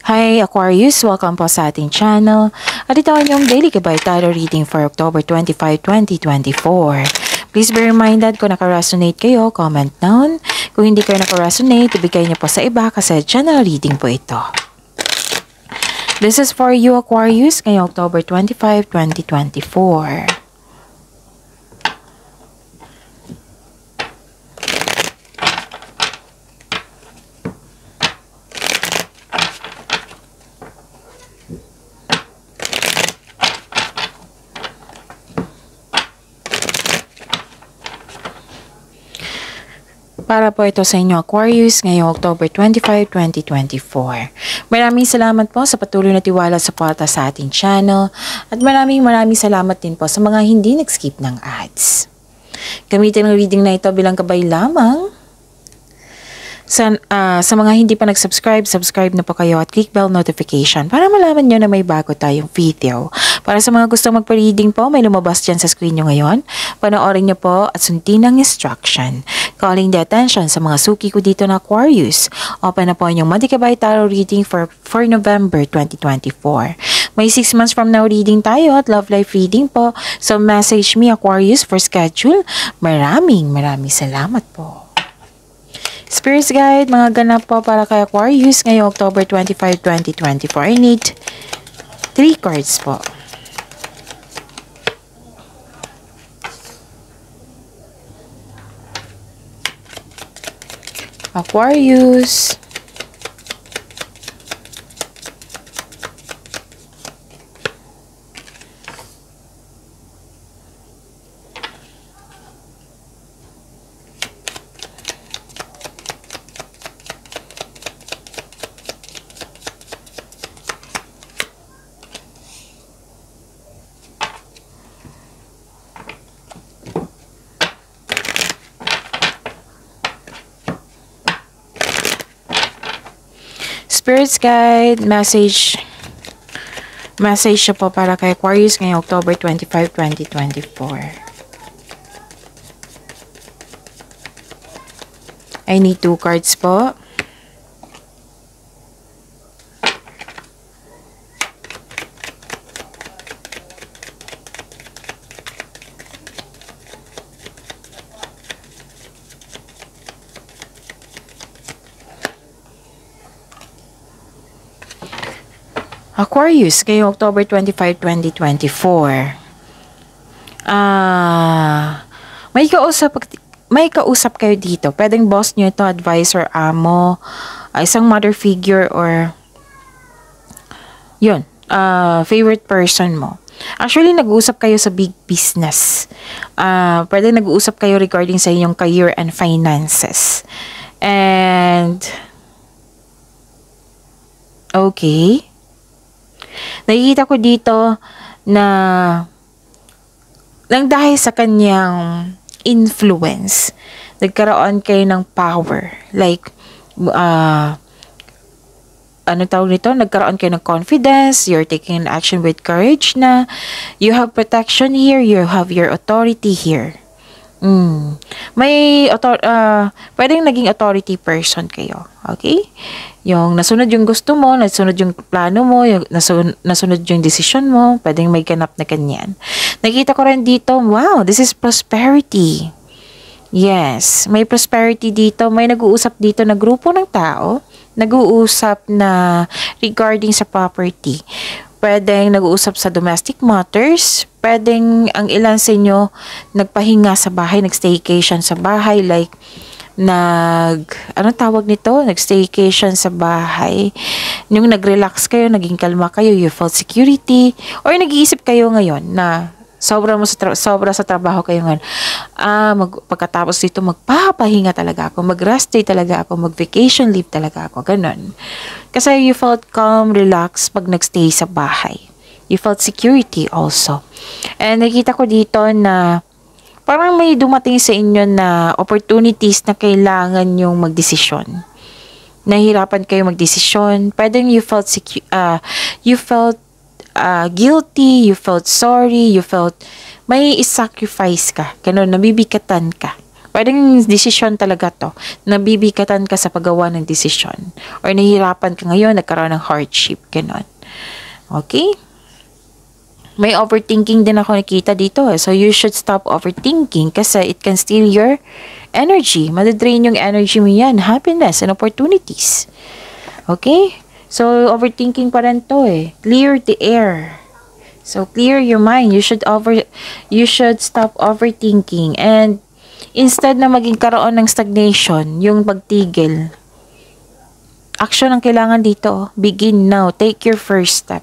Hi Aquarius! Welcome po sa ating channel. At ito ang inyong daily gabay tarot reading for October 25, 2024. Please be reminded kung naka-resonate kayo, comment down. Kung hindi kayo naka-resonate, ibigay niyo po sa iba kasi channel reading po ito. This is for you Aquarius ngayong October 25, 2024. Para po ito sa inyo Aquarius ngayong October 25, 2024. Maraming salamat po sa patuloy na tiwala sa suporta sa ating channel at maraming salamat din po sa mga hindi nag-skip ng ads. Gamitin ang reading na ito bilang gabay lamang. Sa mga hindi pa nag-subscribe, subscribe na po kayo at click bell notification para malaman nyo na may bago tayong video. Para sa mga gusto magpa-reading po, may lumabas dyan sa screen nyo ngayon. Panoorin nyo po at sundin ang instruction. Calling the attention sa mga suki ko dito na Aquarius. Open na po inyong Madikabay Tarot reading for November 2024. May 6 months from now reading tayo at love life reading po. So message me Aquarius for schedule. Maraming salamat po. Spirit Guide, mga ganap po para kay Aquarius ngayong October 25, 2024. I need 3 cards po. Aquarius. Spirit's Guide, message siya po para kay Aquarius ngayong October 25, 2024. I need 2 cards po. Aquarius, ngayong October 25, 2024. May kausap kayo dito. Pwedeng boss nyo ito, advisor, amo, isang mother figure, or yun, favorite person mo. Actually, nag-uusap kayo sa big business. Pwedeng nag-uusap kayo regarding sa inyong career and finances. And, okay. Nakikita ko dito na nang dahil sa kanyang influence, nagkaroon kayo ng power. Like, ano tawag nito? Nagkaroon kayo ng confidence, you're taking an action with courage na you have protection here, you have your authority here. Pwedeng naging authority person kayo. Okay? Yung nasunod yung gusto mo, nasunod yung plano mo, yung nasunod yung decision mo, pwedeng may ganap na ganyan. Nakita ko rin dito, wow, this is prosperity. Yes, may prosperity dito. May nag-uusap dito na grupo ng tao, nag-uusap na regarding sa property. Pwedeng nag-uusap sa domestic matters. Pwedeng ang ilan sa inyo nagpahinga sa bahay, nag-staycation sa bahay, like nag-staycation sa bahay. Yung nag-relax kayo, naging kalma kayo, you felt security, or nag-iisip kayo ngayon na sobra sa trabaho kayo ngayon. Pagkatapos dito, magpapahinga talaga ako, mag-rest day talaga ako, mag-vacation leave talaga ako, ganun. Kasi you felt calm, relaxed pag nagstay sa bahay. You felt security also. And nakita ko dito na parang may dumating sa inyo na opportunities na kailangan yung magdesisyon. Nahihirapan kayo magdesisyon. Pwedeng you felt guilty, you felt sorry, you felt may sacrifice ka. Ganun, nabibikatan ka. Pwedeng desisyon talaga to. Nabibigatan ka sa paggawa ng desisyon. Or nahihirapan ka ngayon, nagkaroon ng hardship. Ganon. Okay? May overthinking din ako nakita dito. So, you should stop overthinking kasi it can steal your energy. Madadrain yung energy mo yan. Happiness and opportunities. Okay? So, overthinking pa rin to eh. Clear the air. So, clear your mind. You should stop overthinking. And, instead na maging karoon ng stagnation, yung pagtigil, action ang kailangan dito. Begin now. Take your first step.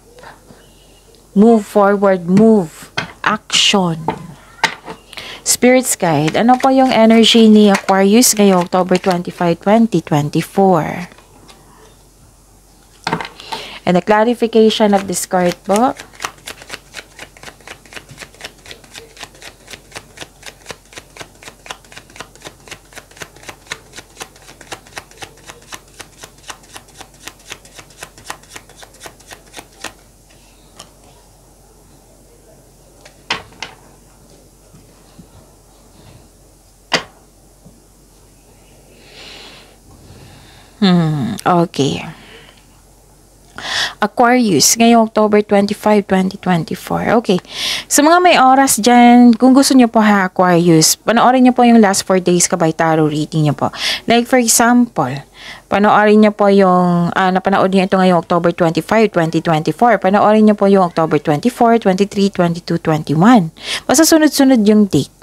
Move forward. Move. Action. Spirit's Guide. Ano po yung energy ni Aquarius ngayong October 25, 2024? And the clarification of this card po. Okay. Aquarius, ngayong October 25, 2024. Okay. Sa mga may oras dyan, kung gusto nyo po ha, Aquarius, panoorin nyo po yung last 4 days kabay tarot reading nyo po. Like for example, panoorin nyo po yung, napanood nyo ito ngayong October 25, 2024. Panoorin nyo po yung October 24, 23, 22, 21. Basta sunod-sunod yung date.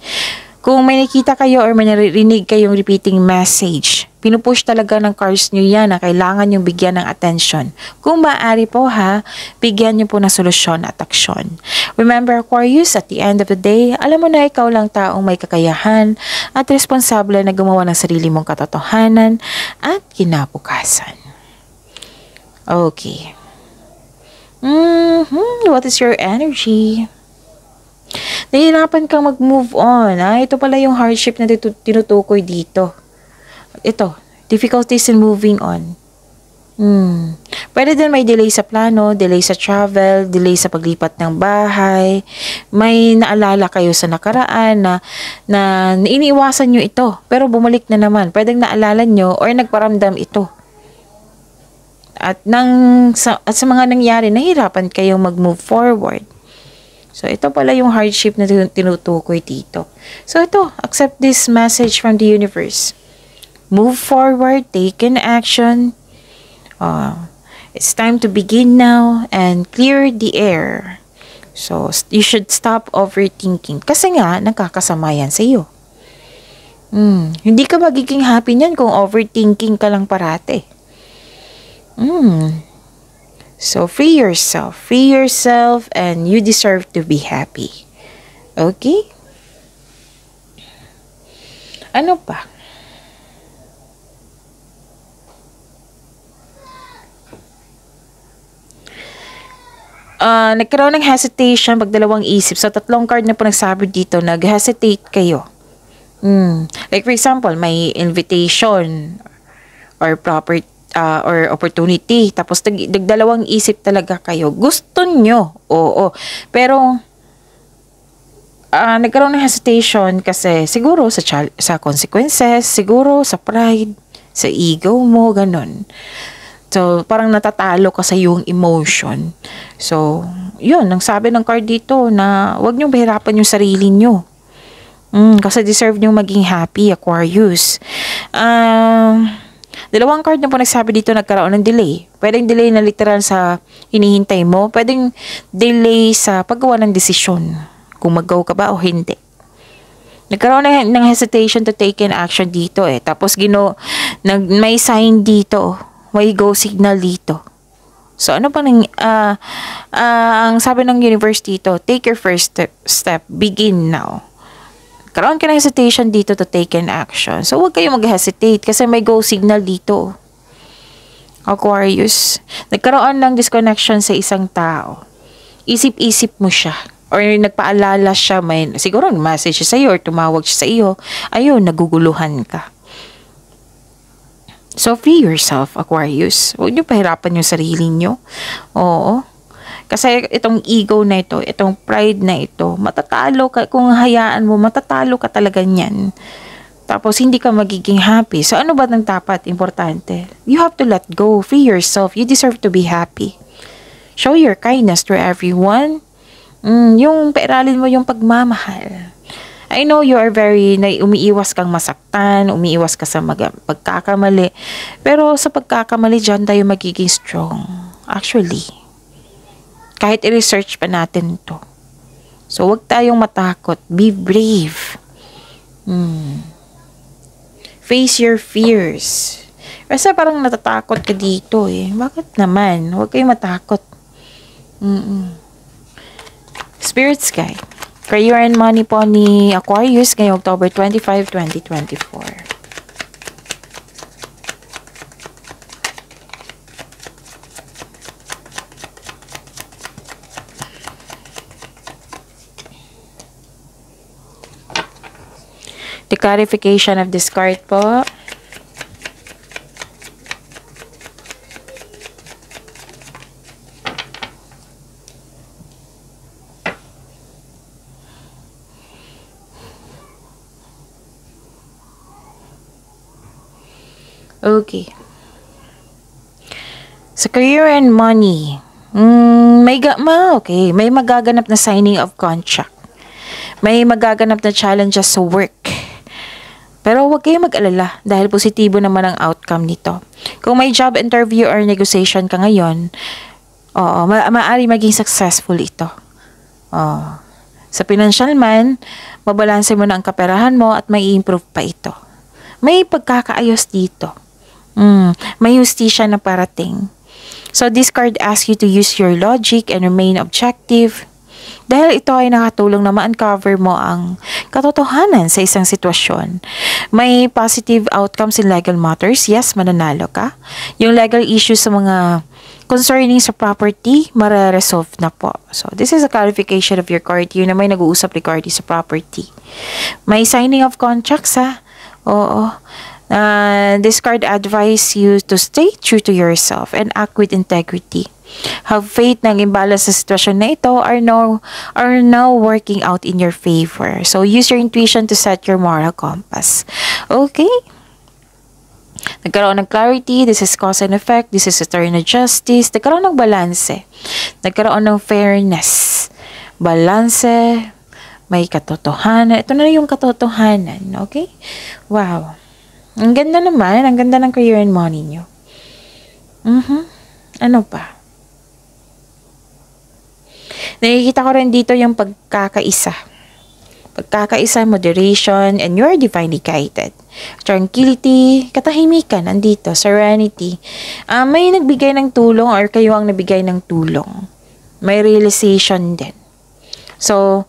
Kung may nakita kayo or may naririnig kayong repeating message, pinupush talaga ng cards nyo yan na kailangan yung bigyan ng attention. Kung maaari po ha, bigyan nyo po ng solusyon at aksyon. Remember Aquarius, at the end of the day, alam mo na ikaw lang taong may kakayahan at responsable na gumawa ng sarili mong katotohanan at kinabukasan. Okay. What is your energy? Nahihirapan kang mag-move on. Ito pala yung hardship na tinutukoy dito. Ito, difficulties in moving on. Pwede din may delay sa plano, delay sa travel, delay sa paglipat ng bahay. May naalala kayo sa nakaraan na iniiwasan nyo ito, pero bumalik na naman. Pwedeng naalala nyo or nagparamdam ito. At sa mga nangyari, nahihirapan kayong mag-move forward. So, ito pala yung hardship na tinutukoy dito. So, ito, accept this message from the universe. Move forward, take an action. It's time to begin now and clear the air. So, you should stop overthinking. Kasi nga, nakakasama yan sa iyo. Hindi ka magiging happy niyan kung overthinking ka lang parate. So, free yourself and you deserve to be happy. Okay? Ano pa? Nagkaroon ng hesitation, pagdalawang isip. So, 3 card na po nagsabi dito, nag-hesitate kayo. Like for example, may invitation or property, or opportunity. Tapos, nagdalawang isip talaga kayo. Gusto nyo. Oo. Pero, nagkaroon ng hesitation kasi siguro sa consequences, siguro sa pride, sa ego mo, ganun. So, parang natatalo ka sa iyong emotion. So, yun. Ang sabi ng card dito na huwag nyo bahirapan yung sarili nyo. Kasi deserve nyo maging happy, Aquarius. 2 card na po nagsabi dito, nagkaroon ng delay. Pwedeng delay na literal sa hinihintay mo. Pwedeng delay sa paggawa ng desisyon. Kung mag-go ka ba o hindi. Nagkaroon ng hesitation to take an action dito eh. Tapos may sign dito. May go signal dito. So ano pa ang sabi ng universe dito, take your first step. Begin now. Karoon ka ng hesitation dito to take an action. So, huwag kayo mag-hesitate kasi may go signal dito. Aquarius, nagkaroon ng disconnection sa isang tao. Isip-isip mo siya. Or nagpaalala siya, siguro message siya sa iyo or tumawag siya sa iyo. Ayun, naguguluhan ka. So, free yourself, Aquarius. Huwag niyo pahirapan yung sarili niyo. Oo. Kasi itong ego na ito, itong pride na ito, matatalo ka, kung hayaan mo, matatalo ka talaga niyan. Tapos, hindi ka magiging happy. So, ano ba ng dapat? Importante. You have to let go. Free yourself. You deserve to be happy. Show your kindness to everyone. Yung pairalin mo yung pagmamahal. I know you are umiiwas kang masaktan, umiiwas ka sa pagkakamali. Pero sa pagkakamali dyan tayo magiging strong. Actually, kahit i-research pa natin to. So, wag tayong matakot. Be brave. Face your fears. Kasi parang natatakot ka dito eh. Bakit naman? Huwag kayong matakot. Spirit's Guide. Career and money po ni Aquarius ngayong October 25, 2024. The clarification of this card po. Okay. Sa career and money, may magaganap na signing of contract. May magaganap na challenges sa work. Pero huwag kayong mag-alala dahil positibo naman ang outcome nito. Kung may job interview or negotiation ka ngayon, maaari maging successful ito. Sa financial man, mabalanse mo na ang kaperahan mo at may improve pa ito. May pagkakaayos dito. May justisya na parating. So this card asks you to use your logic and remain objective. Dahil ito ay nakatulong na ma-uncover mo ang katotohanan sa isang sitwasyon. May positive outcomes in legal matters. Yes, mananalo ka. Yung legal issues sa mga concerning sa property, mare-resolve na po. So, this is a clarification of your card. Yun na may nag-uusap regarding sa property. May signing of contracts, ha? Oo. This card advise you to stay true to yourself and act with integrity. Have faith na ang imbalance sa sitwasyon na ito are now working out in your favor. So, use your intuition to set your moral compass. Okay? Nagkaroon ng clarity, this is cause and effect, this is eternal justice, nagkaroon ng balanse, nagkaroon ng fairness, balanse, may katotohanan. Ito na yung katotohanan, okay? Wow. Ang ganda naman, ang ganda ng career and money nyo. Ano pa? Nakikita ko rin dito yung pagkakaisa. Pagkakaisa, moderation, and you're divinely guided. Tranquility, katahimikan, andito, serenity. May nagbigay ng tulong or kayo ang nabigay ng tulong. May realization din. So,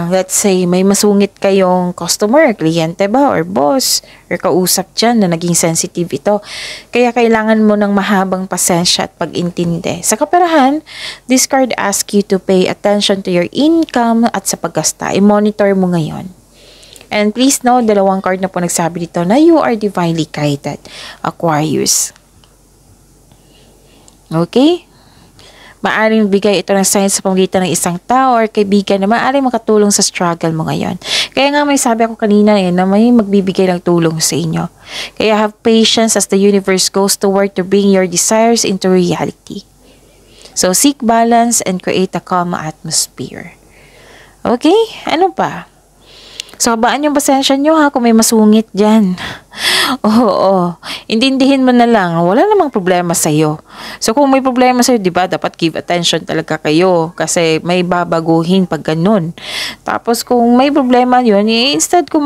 let's say, may masungit kayong customer, kliyente ba, or boss, or kausap dyan na naging sensitive ito. Kaya kailangan mo ng mahabang pasensya at pag-intindi. Sa kaperahan, this card asks you to pay attention to your income at sa paggasta. I-monitor mo ngayon. And please know, dalawang card na po nagsabi dito na you are divinely guided, Aquarius. Okay? Maaaring bigay ito ng sign sa pamagitan ng isang tao or kaibigan na maaaring makatulong sa struggle mo ngayon. Kaya nga may sabi ako kanina na may magbibigay ng tulong sa inyo. Kaya have patience as the universe goes to work to bring your desires into reality. So seek balance and create a calm atmosphere. Okay? Ano pa? So, habaan yung pasensya nyo ha kung may masungit dyan. Oo. Intindihin mo na lang. Wala namang problema sa'yo. So, kung may problema sa'yo, di ba, dapat give attention talaga kayo. Kasi may babaguhin pag ganun. Tapos, kung may problema yun, instead kung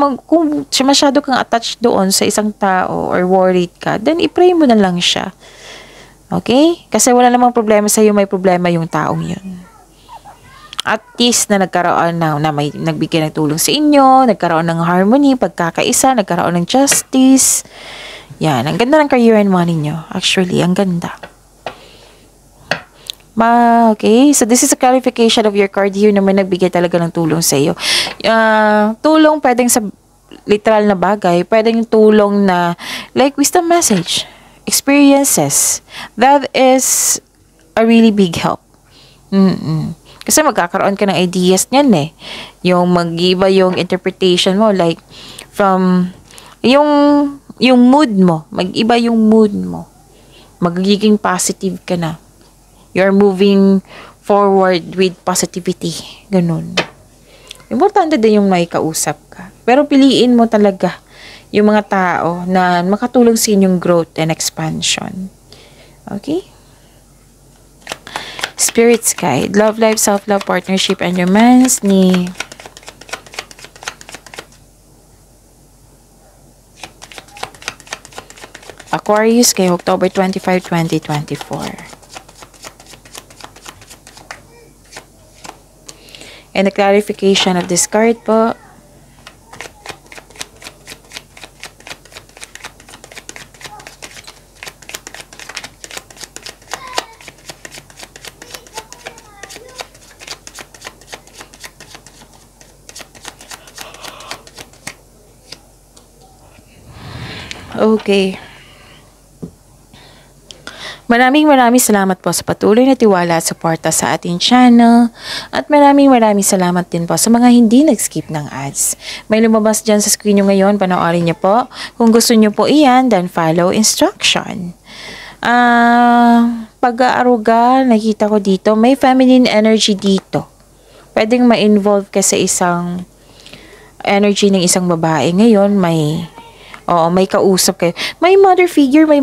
masyado kang attached doon sa isang tao or worried ka, then i-pray mo na lang siya. Okay? Kasi wala namang problema sa'yo, may problema yung taong yun. At least na nagkaroon na may nagbigay ng tulong sa inyo, nagkaroon ng harmony, pagkakaisa, nagkaroon ng justice. Yan, ang ganda ng career and money nyo. Actually, ang ganda. Okay, so this is a clarification of your card here na may nagbigay talaga ng tulong sa iyo. Tulong pwedeng sa literal na bagay, pwedeng tulong na like wisdom message, experiences. That is a really big help. Kasi magkakaroon ka ng ideas niyan eh. Yung mag-iba yung interpretation mo. Like, from yung mood mo, mag-iba yung mood mo. Magiging positive ka na. You're moving forward with positivity. Ganun. Importante din yung may kausap ka. Pero piliin mo talaga yung mga tao na makatulong sa inyong growth and expansion. Okay? Spirit's Guide. Love life, self-love, partnership, and romance ni Aquarius kay October 25, 2024. And the clarification of this card po. Okay. Maraming salamat po sa patuloy na tiwala at suporta sa ating channel. At maraming salamat din po sa mga hindi nag-skip ng ads. May lumabas dyan sa screen nyo ngayon, panoorin nyo po. Kung gusto nyo po iyan, then follow instruction. Pag-aaruga, nakita ko dito, may feminine energy dito. Pwedeng ma-involve ka sa isang energy ng isang babae. Ngayon, may kausap kayo. May mother figure, may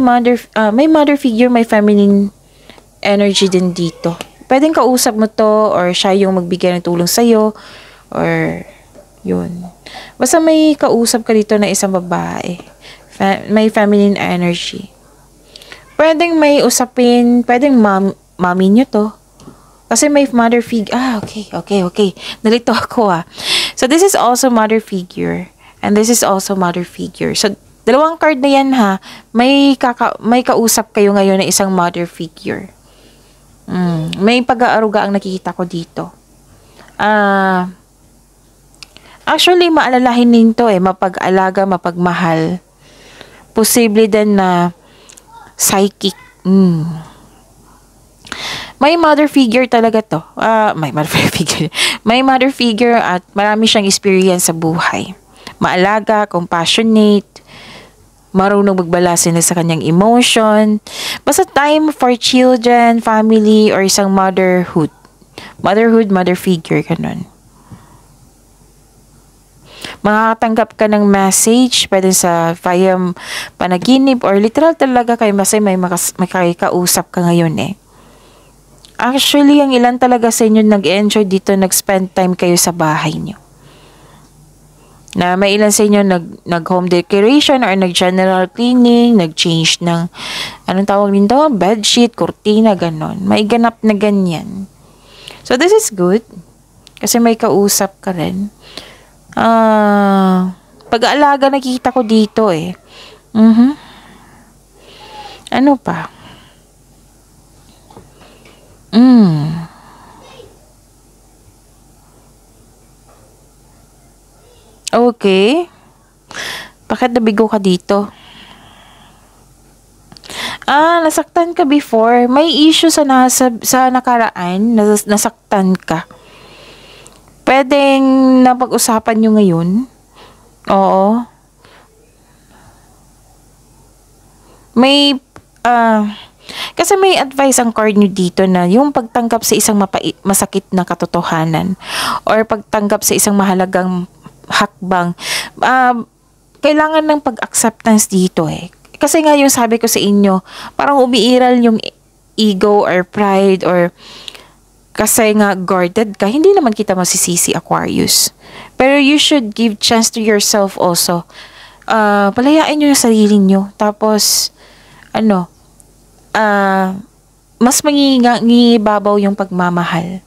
figure, may feminine energy din dito. Pwedeng kausap mo to or siya yung magbigay ng tulong sa'yo or yun. Basta may kausap ka dito na isang babae. May feminine energy. Pwedeng may usapin, pwedeng mami nyo to. Kasi may mother figure. Okay. Nalito ako So this is also mother figure. And this is also mother figure. So, dalawang card na yan may kausap kayo ngayon na isang mother figure. May pag-aaruga ang nakikita ko dito. Actually, maalalahin nito mapag-alaga, mapagmahal. Posible din na psychic. May mother figure talaga to. May mother figure at marami siyang experience sa buhay. Maalaga, compassionate, marunong magbalasin sa kanyang emotion. Basta time for children, family, or isang motherhood. Mother figure, ganun. Makakatanggap ka ng message, pwede via panaginip, or literal talaga kayo, may kausap ka ngayon Actually, ang ilan talaga sa inyo nag-enjoy dito, nag-spend time kayo sa bahay nyo. Na may ilan sa inyo nag-home decoration or nag-general cleaning, nag-change ng, anong tawag nito? Bedsheet, kurtina, ganon. May ganap na ganyan. So, this is good. Kasi may kausap ka rin. Pag-aalaga nakita ko dito Ano pa? Okay. Bakit nabigo ka dito? Nasaktan ka before. May issue sa nakaraan. Nasaktan ka. Pwedeng napag-usapan nyo ngayon. Oo. Kasi may advice ang card nyo dito na yung pagtanggap sa isang masakit na katotohanan or pagtanggap sa isang mahalagang hakbang, kailangan ng pag-acceptance dito Kasi nga yung sabi ko sa inyo, parang umiiral yung ego or pride or kasi nga guarded ka, hindi naman kita masisisi, Aquarius. Pero you should give chance to yourself also. Palayain nyo yung sarili nyo. Tapos, mas mangingibabaw yung pagmamahal.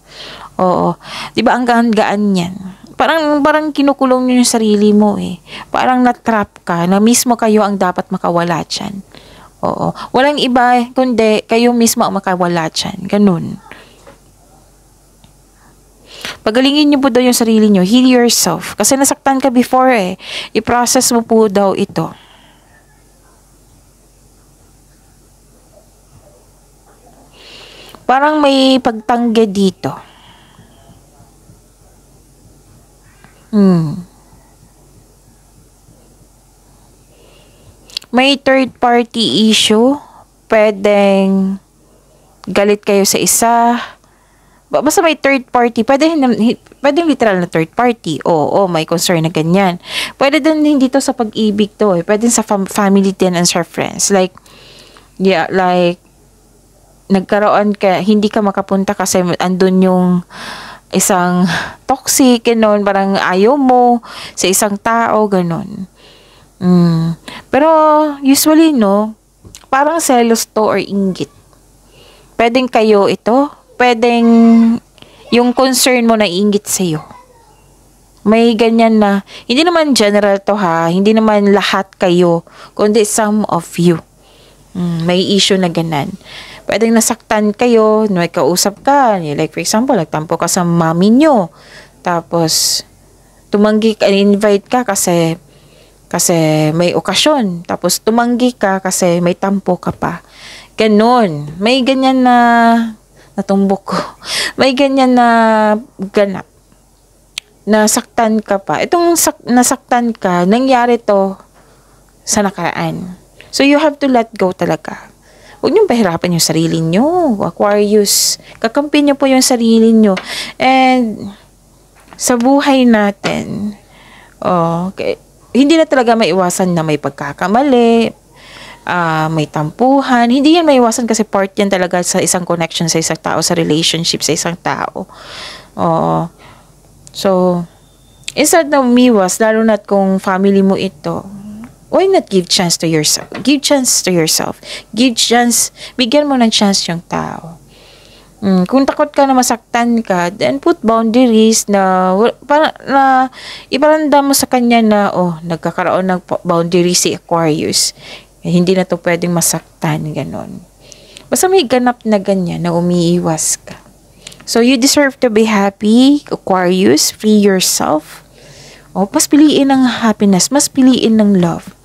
Oo. Diba ang gaan-gaan yan? Parang kinukulong nyo yung sarili mo Parang na-trap ka, na mismo kayo ang dapat makawala dyan. Oo. Walang iba, kundi kayo mismo ang makawala dyan. Ganun. Pagalingin nyo po daw yung sarili nyo. Heal yourself. Kasi nasaktan ka before I-process mo po daw ito. Parang may pagtangge dito. may third party issue. Pwedeng galit kayo sa isa. Basta may third party. Pwedeng literal na third party. Oo, may concern na ganyan. Pwede din hindi to sa pag-ibig to eh. Pwede sa family din and sa friends. Like, yeah, like, nagkaroon ka, hindi ka makapunta kasi andun yung isang toxic, gano'n, parang ayaw mo sa isang tao, gano'n. Pero, usually, no, parang selos to or inggit. Pwedeng kayo ito, pwedeng yung concern mo na inggit sa'yo. May ganyan na, hindi naman general to ha, hindi naman lahat kayo, kundi some of you. May issue na ganan. Pwedeng nasaktan kayo, may kausap ka, like for example, nagtampo ka sa mami nyo, tapos tumanggi ka, invite ka kasi may okasyon, tapos tumanggi ka kasi may tampo ka pa. Ganon. May ganyan na natumbok ko. May ganyan na ganap. Nasaktan ka pa. Itong nasaktan ka, nangyari to sa nakaraan. So, you have to let go talaga. Huwag niyong pahirapan yung sarili niyo. Aquarius. Kakampi niyo po yung sarili niyo. And, sa buhay natin, hindi na talaga maiwasan na may pagkakamali, may tampuhan. Hindi yan maiwasan kasi part yan talaga sa isang connection sa isang tao, sa relationship sa isang tao. So, instead na umiwas, lalo na't kung family mo ito, why not give chance to yourself? Give chance to yourself. Give chance, bigyan mo ng chance yung tao. Kung takot ka na masaktan ka, then put boundaries na iparanda mo sa kanya na, nagkakaroon ng boundaries si Aquarius. Hindi na to pwedeng masaktan, ganon. Basta may ganap na ganyan na umiiwas ka. So, you deserve to be happy, Aquarius. Free yourself. Mas piliin ng happiness. Mas piliin ng love.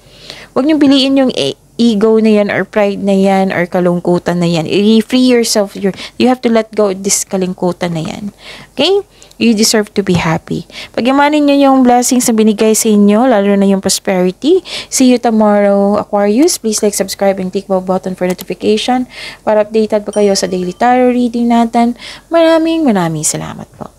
Huwag niyong piliin yung ego na yan or pride na yan or kalungkutan na yan. Free yourself. You have to let go of this kalungkutan na yan. Okay? You deserve to be happy. Pagyamanin niyo yung blessings na binigay sa inyo, lalo na yung prosperity. See you tomorrow, Aquarius. Please like, subscribe, and click the button for notification para updated pa kayo sa daily tarot reading natin. Maraming salamat po.